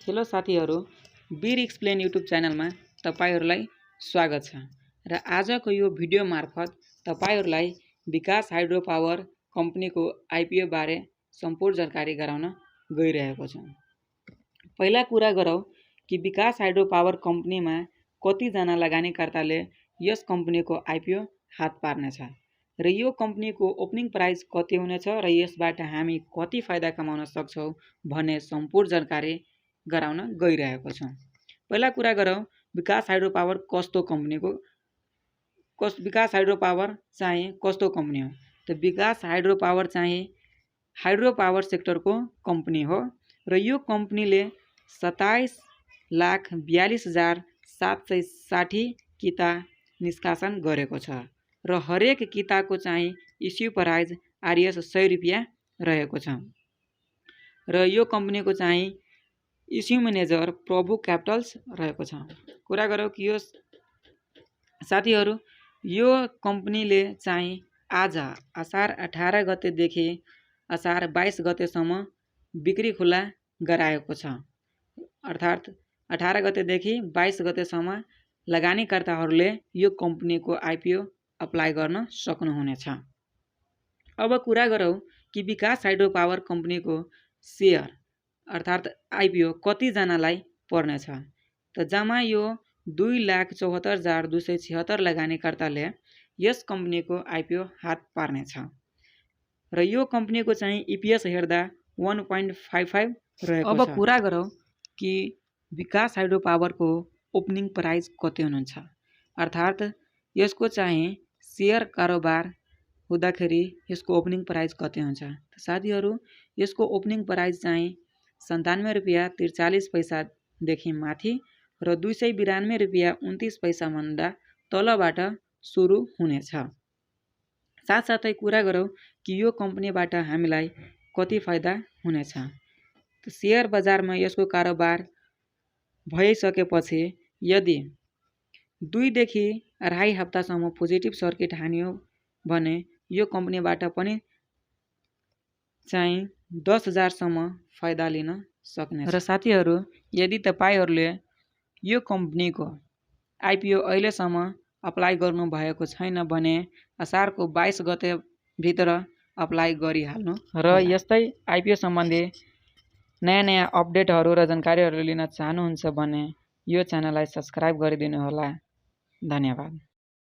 Hello साथीहरु, बीर explain YouTube च्यानलमा तपाईहरुलाई स्वागत छ र आजको यो भिडियो मार्फत तपाईहरुलाई विकास हाइड्रो पावर कम्पनीको आइपिओ बारे सम्पूर्ण जानकारी गराउन गइरहेको छु। पहिला कुरा गरौँ कि विकास हाइड्रो पावर कम्पनीमा कति जना लगानीकर्ताले यस कम्पनीको आइपिओ हात पार्नेछ र यो कम्पनीको ओपनिङ प्राइस कति हुनेछ र यसबाट हामी कति फाइदा कमाउन सक्छौं भन्ने सम्पूर्ण जानकारी गराउन गइरहेको छु। पहिला कुरा गरौँ विकास हाइड्रो पावर कस्तो कम्पनीको विकास हाइड्रो पावर चाहिँ कस्तो कम्पनी हो। त विकास हाइड्रो पावर चाहिँ हाइड्रो पावर सेक्टरको कम्पनी हो र यो कम्पनीले 27,42,760 किता निष्कासन गरेको छ र हरेक किताको चाहिँ इस्यु प्राइस आरएस 100 रुपैयाँ रहेको छ र यो कम्पनीको चाहिँ इस्यु म्यानेजर प्रभु क्यापिटल्स रहेको छ। कुरा गरौँ कि यो साथीहरु यो कम्पनीले चाहिँ आज असार 18 गतेदेखि असार 22 गतेसम्म बिक्री खुला गराएको छ। अर्थात् 18 गतेदेखि 22 गतेसम्म लगानीकर्ताहरूले यो कम्पनीको आइपिओ अप्लाई गर्न सक्नुहुनेछ। अब कुरा गरौँ कि विकास हाइड्रो पावर कम्पनीको शेयर अर्थात् आइपिओ कति जनालाई पर्नेछ। त जम्मा यो 2,74,276 लगानीकर्ताले यस कम्पनीको आइपिओ हात पार्नेछ र यो कम्पनीको चाहिँ इपिएस हेर्दा 1.55 रहेको छ। अब कुरा गरौँ कि विकास हाइड्रो पावरको ओपनिङ प्राइस कति हुनुहुन्छ अर्थात् यसको चाहिँ शेयर कारोबार हुँदाखेरि यसको ओपनिङ प्राइस कति हुन्छ। साथीहरु यसको ओपनिङ प्राइस चाहिँ 97 रुपैयाँ 43 पैसादेखि माथि र 292 रुपैयाँ 29 पैसा भन्दा तलबाट सुरु हुनेछ। साथसाथै कुरा गरौँ कि यो कम्पनीबाट हामीलाई कति फाइदा हुनेछ। शेयर बजारमा यसको कारोबार भइसकेपछि यदि 2 देखि 2.5 हप्तासम्म पोजिटिभ सर्किट हान्यो भने यो कम्पनीबाट पनि चाहिँ 10,000 सम्म फाइदा लिन सक्नेछ। र साथीहरु यदि तपाईहरुले यो कम्पनीको आइपिओ अहिलेसम्म अप्लाई गर्नु भएको छैन भने असारको 22 गते भित्र अप्लाई गरिहाल्नु र यस्तै आइपिओ सम्बन्धी नयाँ अपडेटहरु र जानकारीहरु लिन चाहनुहुन्छ भने यो च्यानललाई सब्स्क्राइब गरिदिनु होला। धन्यवाद।